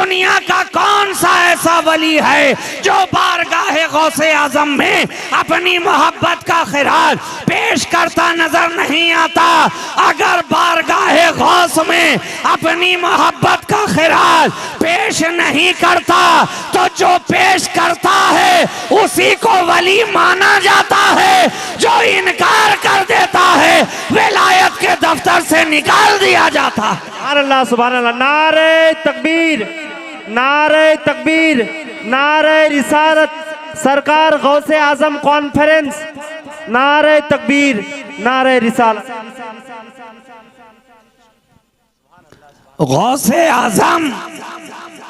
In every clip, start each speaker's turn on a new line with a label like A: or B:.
A: दुनिया का कौन सा ऐसा वली है जो बारगाहे गौसे आजम में अपनी मोहब्बत का खिराज पेश करता नजर नहीं आता। अगर बारगाहे गौस में अपनी मोहब्बत का खिराज पेश नहीं करता तो जो पेश करता है उसी को वली माना जाता है। जो इनकार कर देता है विलायत के दफ्तर से निकाल दिया जाता है।
B: अल्लाह सुभान अल्लाह। नारे तकबीर, नारे तकबीर, नारे रिसालत, सरकार गौसे आजम कॉन्फ्रेंस, नारे तकबीर, नारे रिसालत।
A: गौसे आजम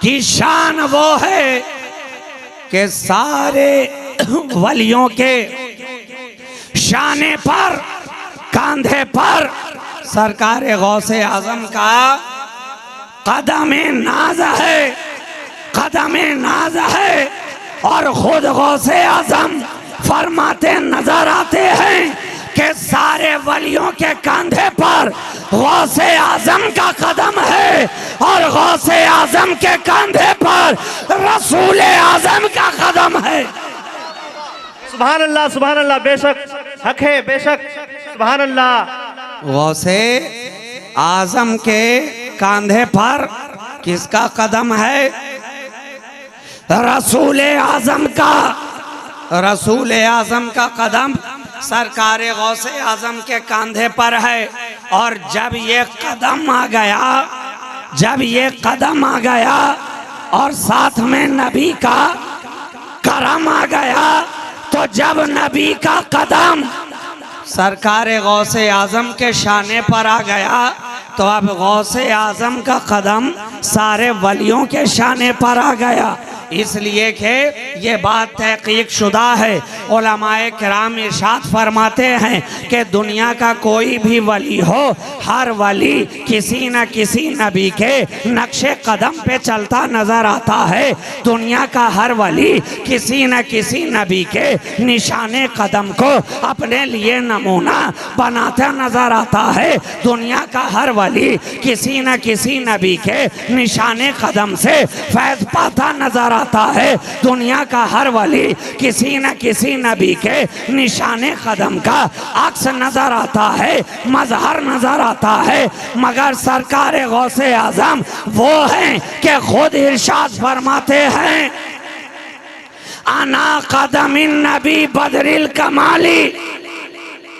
A: की शान वो है कि सारे वलियों के शाने पर, कांधे पर सरकार गौसे आजम का कदम नाज है, कदम नाज है। और खुद गौसे आजम फरमाते नजर आते हैं कि सारे वलियों के कंधे पर गौसे आजम का कदम है और गौसे आजम के कंधे पर रसूल आजम का कदम है।
B: सुभान अल्लाह, सुभान अल्लाह। बेशक हक है, बेशक। सुभान अल्लाह।
A: गौसे आजम के कंधे पर किसका कदम है? रसूल आजम का। रसूल आजम का कदम सरकार गौसे आजम के कंधे पर है। और जब ये कदम आ गया, जब ये कदम आ गया और साथ में नबी का करम आ गया, तो जब नबी का कदम सरकार गौसे आजम के शाने पर आ गया तो अब गौसे आजम का कदम सारे वलियों के शाने पर आ गया। इसलिए कि ये बात तहकीक शुदा है। उलमाए किराम इरशाद फरमाते हैं कि दुनिया का कोई भी वली हो, हर वली किसी न किसी नबी के नक्शे कदम पे चलता नजर आता है। दुनिया का हर वली किसी न किसी नबी के निशाने कदम को अपने लिए नमूना बनाता नजर आता है। दुनिया का हर वली किसी न किसी नबी के निशाने कदम से फैज़ पाता नजर आता है। दुनिया का हर वली किसी न किसी नबी के निशाने कदम का अक्स नजर आता है, मजहर नजर आता है। मगर सरकार गौसे आजम वो हैं कि खुद इरशाद फरमाते हैं, अना कदमिन नबी बदरिल कमाली,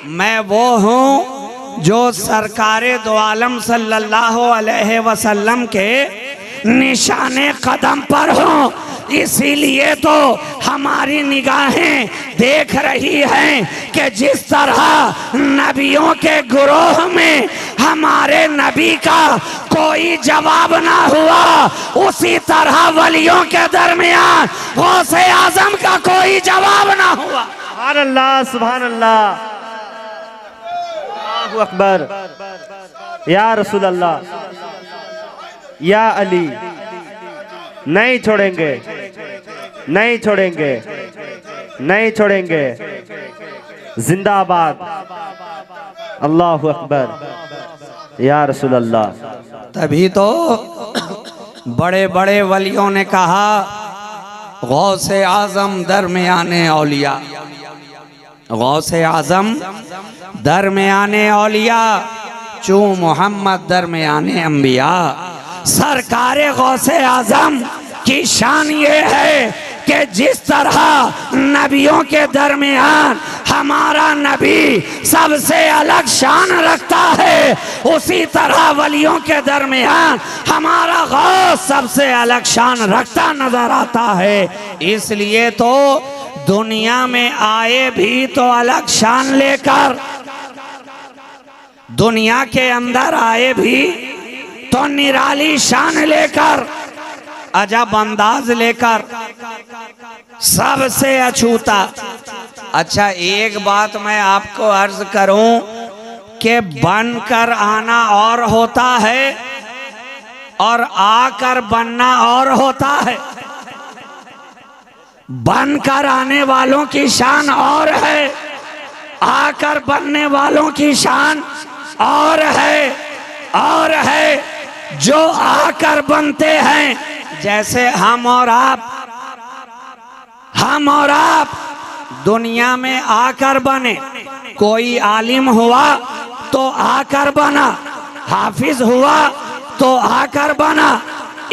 A: मैं वो हूँ जो सरकार दो आलम सल्लल्लाहु अलैहि वसल्लम के निशाने कदम पर हूँ। इसीलिए तो हमारी निगाहें देख रही हैं कि जिस तरह नबियों के गुरोह में हमारे नबी का कोई जवाब ना हुआ, उसी तरह वलियों के दरमियान गौसे आजम का कोई जवाब ना हुआ।
B: सुभान अल्लाह, सुभान अल्लाह, अल्लाहु अकबर। या रसूल अल्लाह, या अली, नहीं छोड़ेंगे, नहीं छोड़ेंगे, नहीं छोड़ेंगे। जिंदाबाद। अल्लाहु अकबर। या रसूल अल्लाह।
A: तभी तो बड़े बड़े वलियों ने कहा, गौसे आजम दरमियाने औलिया, गौसे आजम दरमियाने औलिया, चू मोहम्मद दरमियाने अंबिया। सरकार गौसे आजम की शान ये है कि जिस तरह नबियों के दरमियान हमारा नबी सबसे अलग शान रखता है, उसी तरह वलियों के दरमियान हमारा गौस सबसे अलग शान रखता नजर आता है। इसलिए तो दुनिया में आए भी तो अलग शान लेकर, दुनिया के अंदर आए भी तो निराली शान लेकर, अजब अंदाज लेकर, सबसे अछूता। अच्छा, एक बात मैं आपको अर्ज करूं कि बनकर आना और होता है और आकर बनना और होता है। बनकर आने वालों की शान और है, आकर बनने वालों की शान और है। और है जो आकर बनते हैं जैसे हम और आप दुनिया में आकर बने। कोई आलिम हुआ तो आकर बना, हाफिज हुआ तो आकर बना,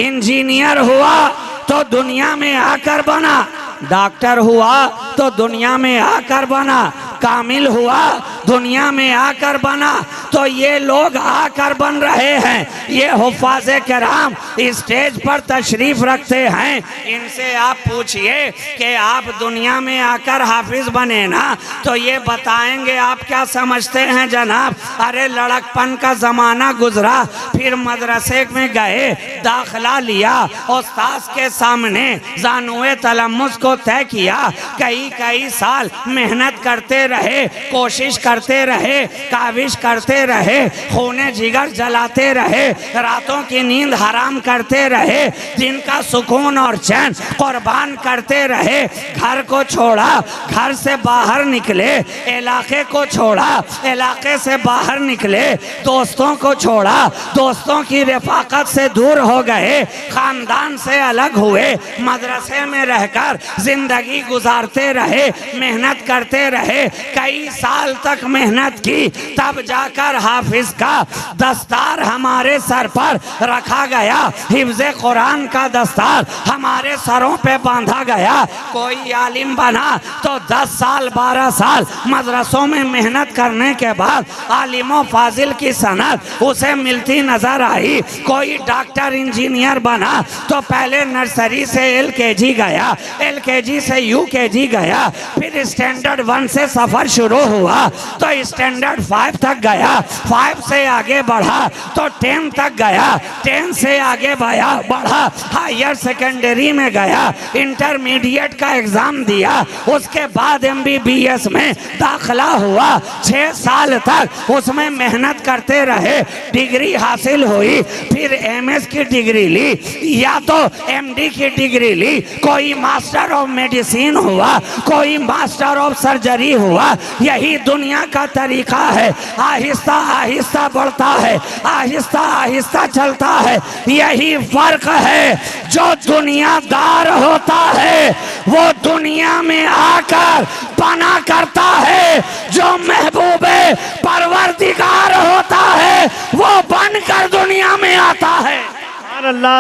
A: इंजीनियर हुआ तो दुनिया में आकर बना, डॉक्टर हुआ तो दुनिया में आकर बना, कामिल हुआ दुनिया में आकर बना। तो ये लोग आकर बन रहे हैं। ये हुफ़ाज़े किराम स्टेज पर तशरीफ रखते हैं। इनसे आप पूछिए कि आप दुनिया में आकर हाफिज बने ना, तो ये बताएंगे आप क्या समझते हैं जनाब। अरे लड़कपन का ज़माना गुजरा, फिर मदरसे में गए, दाखिला लिया, उस्ताद के सामने ज़ानुए तलम्मुस को तय किया, कई साल मेहनत करते रहे, कोशिश करते रहे, काविश करते रहे, खूने जिगर जलाते रहे, रातों की नींद हराम करते रहे, दिन का सुकून और चैन कुर्बान करते रहे। घर को छोड़ा, घर से बाहर निकले, इलाके को छोड़ा, इलाके से बाहर निकले, दोस्तों को छोड़ा, दोस्तों की रफाकत से दूर हो गए, खानदान से अलग हुए, मदरसे में रहकर जिंदगी गुजारते रहे, मेहनत करते रहे, कई साल तक मेहनत की, तब जाकर हाफिज का दस्तार हमारे सर पर रखा गया, हिफ्ज़े कुरान का दस्तार हमारे सरों पे बांधा गया। कोई आलिम बना तो 10 साल 12 साल मदरसों में मेहनत करने के बाद आलिमों फाजिल की सनद उसे मिलती नजर आई। कोई डॉक्टर इंजीनियर बना तो पहले नर्सरी से LKG गया, LKG से UKG गया, फिर स्टैंडर्ड 1 से सफर शुरू हुआ तो स्टैंडर्ड 5 तक गया, 5 से आगे बढ़ा तो 10 तक गया, 10 से आगे बढ़ा हायर सेकेंडरी में गया, इंटरमीडिएट का एग्जाम दिया, उसके बाद MBBS में दाखिला हुआ। 6 साल तक उसमें मेहनत करते रहे, डिग्री हासिल हुई, फिर MS की डिग्री ली या तो MD की डिग्री ली, कोई मास्टर ऑफ मेडिसिन हुआ, कोई मास्टर ऑफ सर्जरी हुआ। यही दुनिया का तरीका है, आहिस्ता आहिस्ता बढ़ता है, आहिस्ता आहिस्ता चलता है। यही फर्क है, जो दुनियादार होता है वो दुनिया में आकर बना करता है, जो महबूबे परवरदिगार होता है वो बनकर दुनिया में आता है।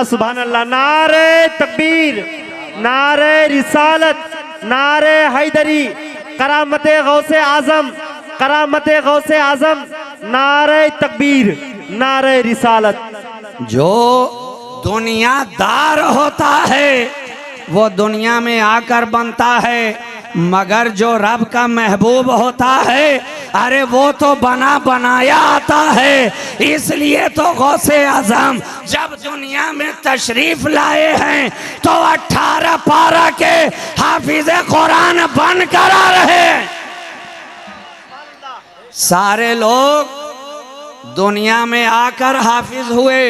B: सुभान अल्लाह। नारे तकबीर, नारे रिसालत, नारे हैदरी, करामते गौसे आजम, करामते गौसे आजम, नारे तकबीर, नारे रिसालत।
A: जो दुनियादार होता है वो दुनिया में आकर बनता है, मगर जो रब का महबूब होता है अरे वो तो बना बनाया आता है। इसलिए तो गौसे आजम जब दुनिया में तशरीफ लाए हैं तो 18 पारा के हाफिज़े कुरान बन कर आ रहे हैं। सारे लोग दुनिया में आकर हाफिज हुए,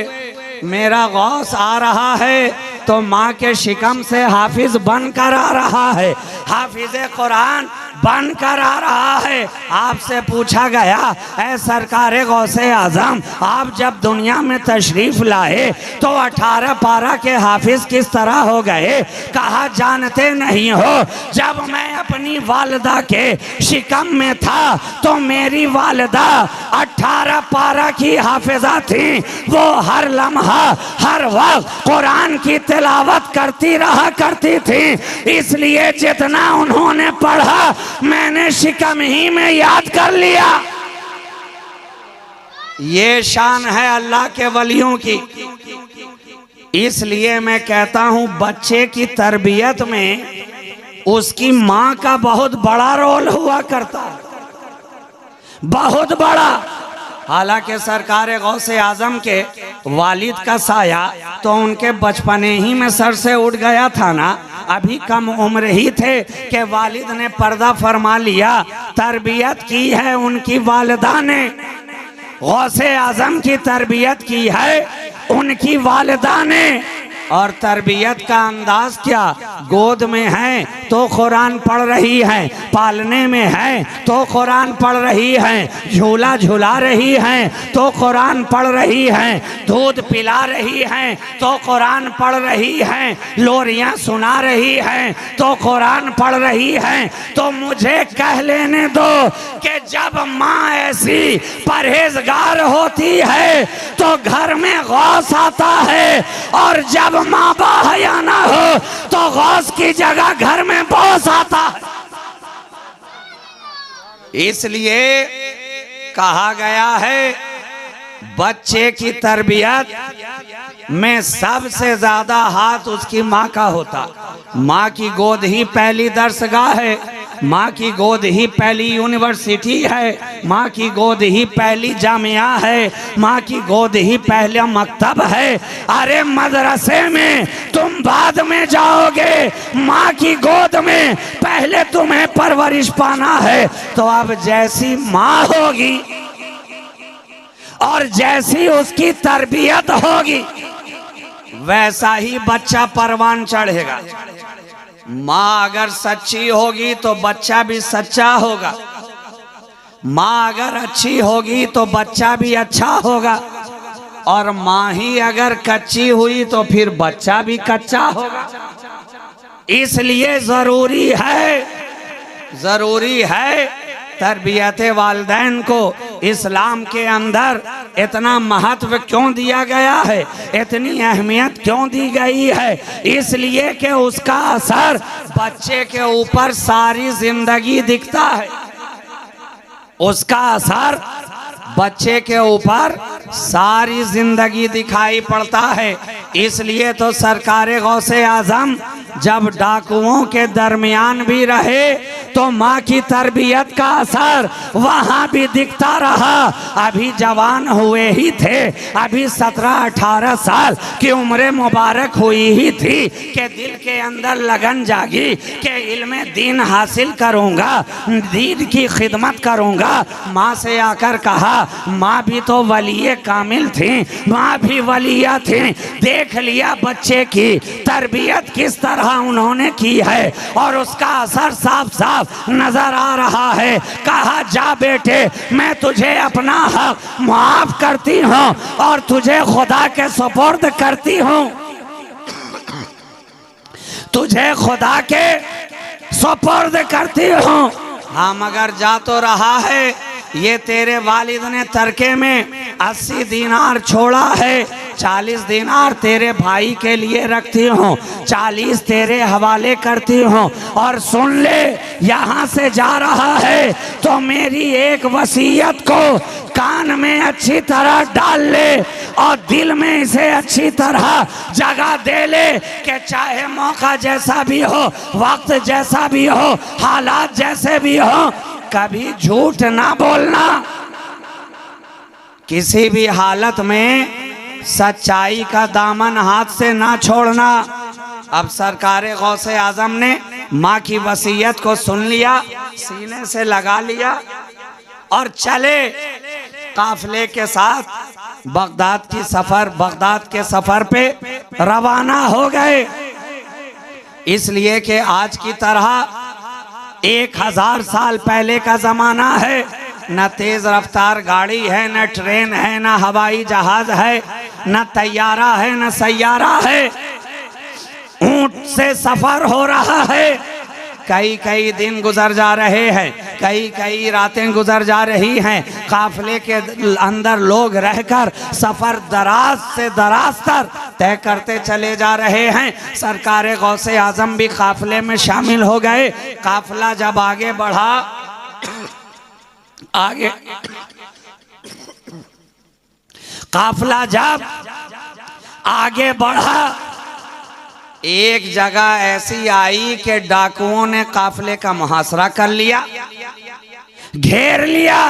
A: मेरा गौस आ रहा है तो माँ के शिकम से हाफिज बनकर आ रहा है, हाफिज़े कुरान बनकर आ रहा है। आपसे पूछा गया, ऐ सरकारे गौसे आजम, आप जब दुनिया में तशरीफ लाए तो 18 पारा के हाफिज किस तरह हो गए? कहा जानते नहीं हो, जब मैं अपनी वालिदा के शिकम में था तो मेरी वालिदा 18 पारा की हाफिजा थी। वो हर लम्हा हर वक्त कुरान की तिलावत करती रहा करती थी, इसलिए जितना उन्होंने पढ़ा मैंने शिकम ही में याद कर लिया। ये शान है अल्लाह के वलियों की। इसलिए मैं कहता हूं बच्चे की तरबियत में उसकी माँ का बहुत बड़ा रोल हुआ करता है, बहुत बड़ा। हालांकि सरकार गौसे आजम के वालिद का साया तो उनके बचपने ही में सर से उठ गया था ना, अभी कम उम्र ही थे कि वालिद ने पर्दा फरमा लिया। तरबियत की है उनकी वालिदा ने, गौसे आजम की तरबियत की है उनकी वालिदा ने। और तरबियत का अंदाज क्या, गोद में है तो कुरान पढ़ रही है, पालने में है तो कुरान पढ़ रही है, झूला झुला रही है तो कुरान पढ़ रही है, दूध पिला रही है तो कुरान पढ़ रही है, लोरियां सुना रही है तो कुरान पढ़ रही है। तो मुझे कह लेने दो कि जब माँ ऐसी परहेजगार होती है तो घर में गौस आता है, और जब माँ बाहया ना हो तो गौस की जगह घर में बॉस आता है। इसलिए कहा गया है बच्चे की तरबियत में सबसे ज्यादा हाथ उसकी माँ का होता। माँ की गोद ही पहली दरसगाह है, माँ की गोद ही पहली यूनिवर्सिटी है, माँ की गोद ही पहली जामिया है, माँ की गोद ही पहला मकतब है। अरे मदरसे में तुम बाद में जाओगे, माँ की गोद में पहले तुम्हें परवरिश पाना है। तो अब जैसी माँ होगी और जैसी उसकी तरबियत होगी वैसा ही बच्चा परवान चढ़ेगा। माँ अगर सच्ची होगी तो बच्चा भी सच्चा होगा, माँ अगर अच्छी होगी तो बच्चा भी अच्छा होगा, और माँ ही अगर कच्ची हुई तो फिर बच्चा भी कच्चा होगा। इसलिए जरूरी है तरबियत वालिदैन को इस्लाम के अंदर इतना महत्व क्यों दिया गया है, इतनी अहमियत क्यों दी गई है। इसलिए कि उसका असर बच्चे के ऊपर सारी जिंदगी दिखता है, उसका असर बच्चे के ऊपर सारी जिंदगी दिखाई पड़ता है। इसलिए तो सरकार गौसे आजम जब डाकुओं के दरमियान भी रहे तो माँ की तरबियत का असर वहाँ भी दिखता रहा। अभी जवान हुए ही थे, अभी 17-18 साल की उम्र मुबारक हुई ही थी कि दिल के अंदर लगन जागी कि इल्म दीन हासिल करूँगा, दीन की खिदमत करूँगा। माँ से आकर कहा, माँ भी तो वलिये कामिल थी, माँ भी वलिया थी। देख लिया बच्चे की तरबियत किस तरह उन्होंने की है और उसका असर साफ साफ नजर आ रहा है। कहा, जा बेटे मैं तुझे अपना हक माफ करती हूँ और तुझे खुदा के सुपुर्द करती हूँ, तुझे खुदा के सुपुर्द करती हूँ। हाँ मगर जा तो रहा है, ये तेरे वालिद ने तरके में 80 दीनार छोड़ा है, 40 दीनार तेरे भाई के लिए रखती हूँ, 40 तेरे हवाले करती हूँ। और सुन ले, यहाँ से जा रहा है तो मेरी एक वसीयत को कान में अच्छी तरह डाल ले और दिल में इसे अच्छी तरह जगह दे ले कि चाहे मौका जैसा भी हो, वक्त जैसा भी हो, हालात जैसे भी हो, कभी झूठ ना बोलना, किसी भी हालत में सच्चाई का दामन हाथ से ना छोड़ना। अब सरकार गौसे आजम ने माँ की वसीयत को सुन लिया, सीने से लगा लिया और चले काफिले के साथ बगदाद के सफर पे रवाना हो गए। इसलिए कि आज की तरह 1000 साल पहले का जमाना है, न तेज रफ्तार गाड़ी है, न ट्रेन है, न हवाई जहाज है, न तैयारा है, न सैयारा है। ऊंट से सफर हो रहा है, कई दिन गुजर जा रहे हैं, कई रातें गुजर जा रही हैं। काफिले के अंदर लोग रहकर सफर दराज से दराज तर तय करते चले जा रहे हैं। सरकार गौसे आजम भी काफिले में शामिल हो गए। काफिला जब आगे बढ़ा, काफिला जब आगे बढ़ा, एक जगह ऐसी आई कि डाकुओं ने काफिले का मुहासरा कर लिया, घेर लिया।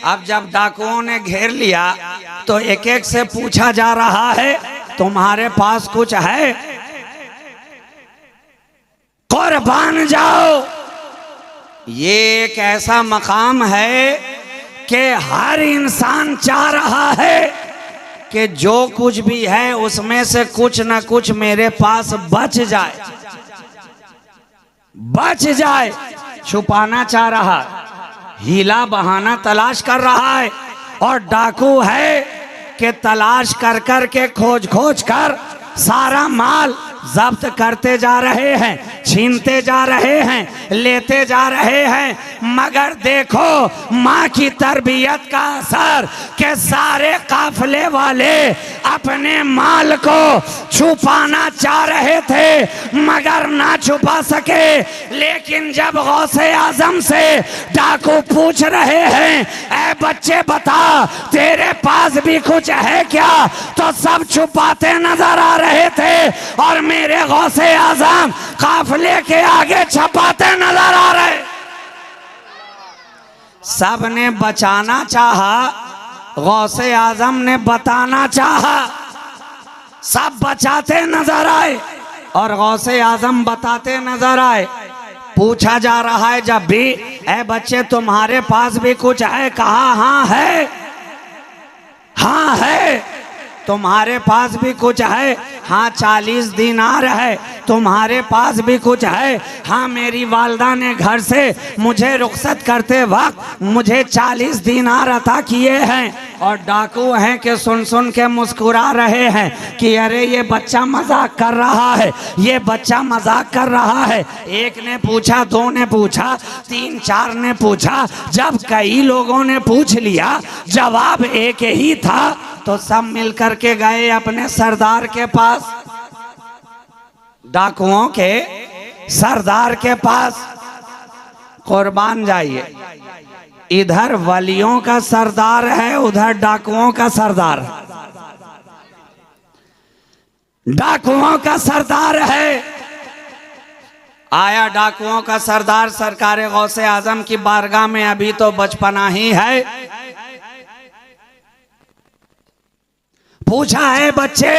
A: अब जब डाकुओं ने घेर लिया तो एक एक से पूछा जा रहा है, तुम्हारे पास कुछ है? कुर्बान जाओ। ये एक ऐसा मकाम है कि हर इंसान चाह रहा है कि जो कुछ भी है उसमें से कुछ न कुछ मेरे पास बच जाए, बच जाए। छुपाना चाह रहा है, हीला बहाना तलाश कर रहा है, और डाकू है कि तलाश कर कर के खोज खोज कर सारा माल जब्त करते जा रहे हैं, छीनते जा रहे हैं, लेते जा रहे हैं। मगर देखो माँ की तरबियत का असर कि सारे काफिले वाले अपने माल को छुपाना चाह रहे थे मगर ना छुपा सके। लेकिन जब गौसे आजम से डाकू पूछ रहे हैं, ऐ बच्चे बता तेरे पास भी कुछ है क्या, तो सब छुपाते नजर आ रहे थे और मेरे गौसे आजम काफिले के आगे छपाते नजर आ रहे। सब ने बचाना चाहा, गौसे आजम ने बताना चाहा, सब बचाते नजर आए और गौसे आजम बताते नजर आए। पूछा जा रहा है जब भी, ऐ बच्चे तुम्हारे पास भी कुछ है? कहा हाँ है, हाँ है। तुम्हारे पास भी कुछ है? हाँ 40 दिनार है। तुम्हारे पास भी कुछ है? हाँ मेरी वालदा ने घर से मुझे रुखसत करते वक्त मुझे 40 दिनार अता किए हैं। और डाकू हैं कि सुन सुन के मुस्कुरा रहे हैं कि अरे ये बच्चा मजाक कर रहा है, ये बच्चा मजाक कर रहा है। एक ने पूछा, दो ने पूछा, 3 4 ने पूछा। जब कई लोगों ने पूछ लिया जवाब एक ही था तो सब मिलकर के गए अपने सरदार के पास, डाकुओं के सरदार के पास। कुर्बान जाइए, इधर वलियों का सरदार है, उधर डाकुओं का सरदार, डाकुओं का सरदार है। आया डाकुओं का सरदार सरकार गौसे आजम की बारगाह में। अभी तो बचपना ही है। पूछा है बच्चे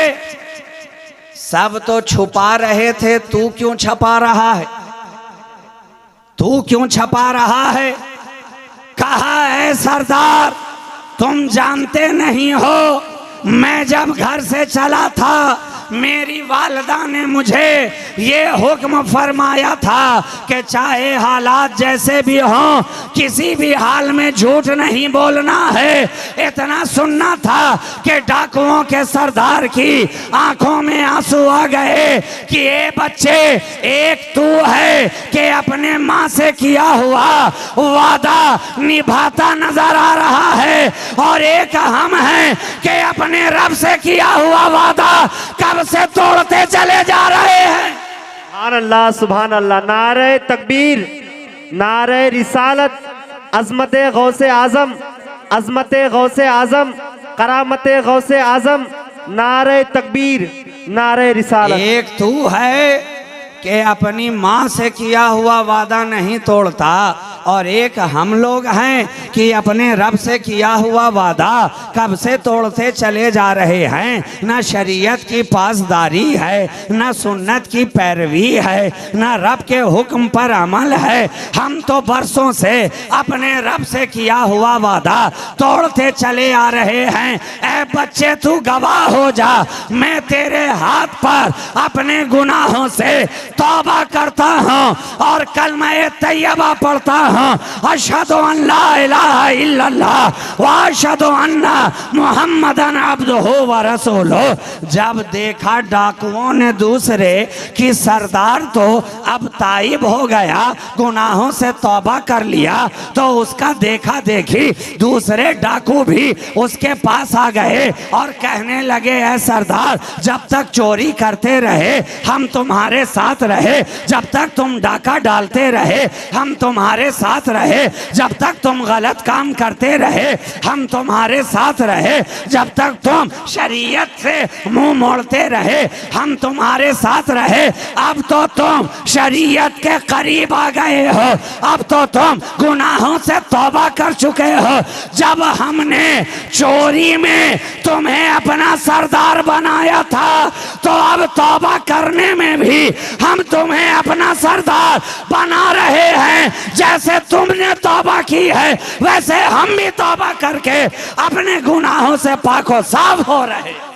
A: सब तो छुपा रहे थे, तू क्यों छपा रहा है, तू क्यों छपा रहा है? कहा है सरदार तुम जानते नहीं हो, मैं जब घर से चला था मेरी वालदा ने मुझे ये हुक्म फरमाया था कि चाहे हालात जैसे भी हों किसी भी हाल में झूठ नहीं बोलना है। इतना सुनना था कि डाकुओं के सरदार की आंखों में आंसू आ गए कि ये बच्चे, एक तू है कि अपने माँ से किया हुआ वादा निभाता नजर आ रहा है और एक हम हैं कि अपने रब से किया हुआ वादा कब से तोड़ते चले जा रहे हैं।
B: सुभान अल्लाह, सुभान अल्लाह। नारे तकबीर, नारे रिसालत, अजमत गौसे आजम, अजमत गौसे आजम, करामत गौसे आजम। नारे तकबीर, नारे रिसालत।
A: एक तू है कि अपनी माँ से किया हुआ वादा नहीं तोड़ता और एक हम लोग हैं कि अपने रब से किया हुआ वादा कब से तोड़ते चले जा रहे हैं। ना शरीयत की पासदारी है, ना सुन्नत की पैरवी है, ना रब के हुक्म पर अमल है। हम तो बरसों से अपने रब से किया हुआ वादा तोड़ते चले आ रहे हैं। ऐ बच्चे तू गवाह हो जा, मैं तेरे हाथ पर अपने गुनाहों से तौबा करता हूँ और कलमा तैयबा पढ़ता हूँ। अशहदु अन ला इलाहा इल्लल्लाह व अशहदु अन्ना मुहम्मदन अब्दुहु व रसूलुहु। जब देखा डाकुओं ने दूसरे कि सरदार तो अब ताइब हो गया, गुनाहों से तौबा कर लिया, तो उसका देखा देखी दूसरे डाकू भी उसके पास आ गए और कहने लगे, ऐ सरदार जब तक चोरी करते रहे हम तुम्हारे साथ रहे, जब तक तुम डाका डालते रहे हम तुम्हारे साथ रहे, जब तक तुम गलत काम करते रहे हम तुम्हारे साथ रहे, जब तक तुम शरीयत से मुंह मोड़ते रहे हम तुम्हारे साथ रहे। अब तो तुम शरीयत के करीब आ गए हो, अब तो तुम गुनाहों से तौबा कर चुके हो। जब हमने चोरी में तुम्हें अपना सरदार बनाया था तो अब तौबा करने में भी हम तुम्हें अपना सरदार बना रहे हैं। जैसे जैसे तुमने तौबा की है वैसे हम भी तौबा करके अपने गुनाहों से पाको साफ हो रहे हैं।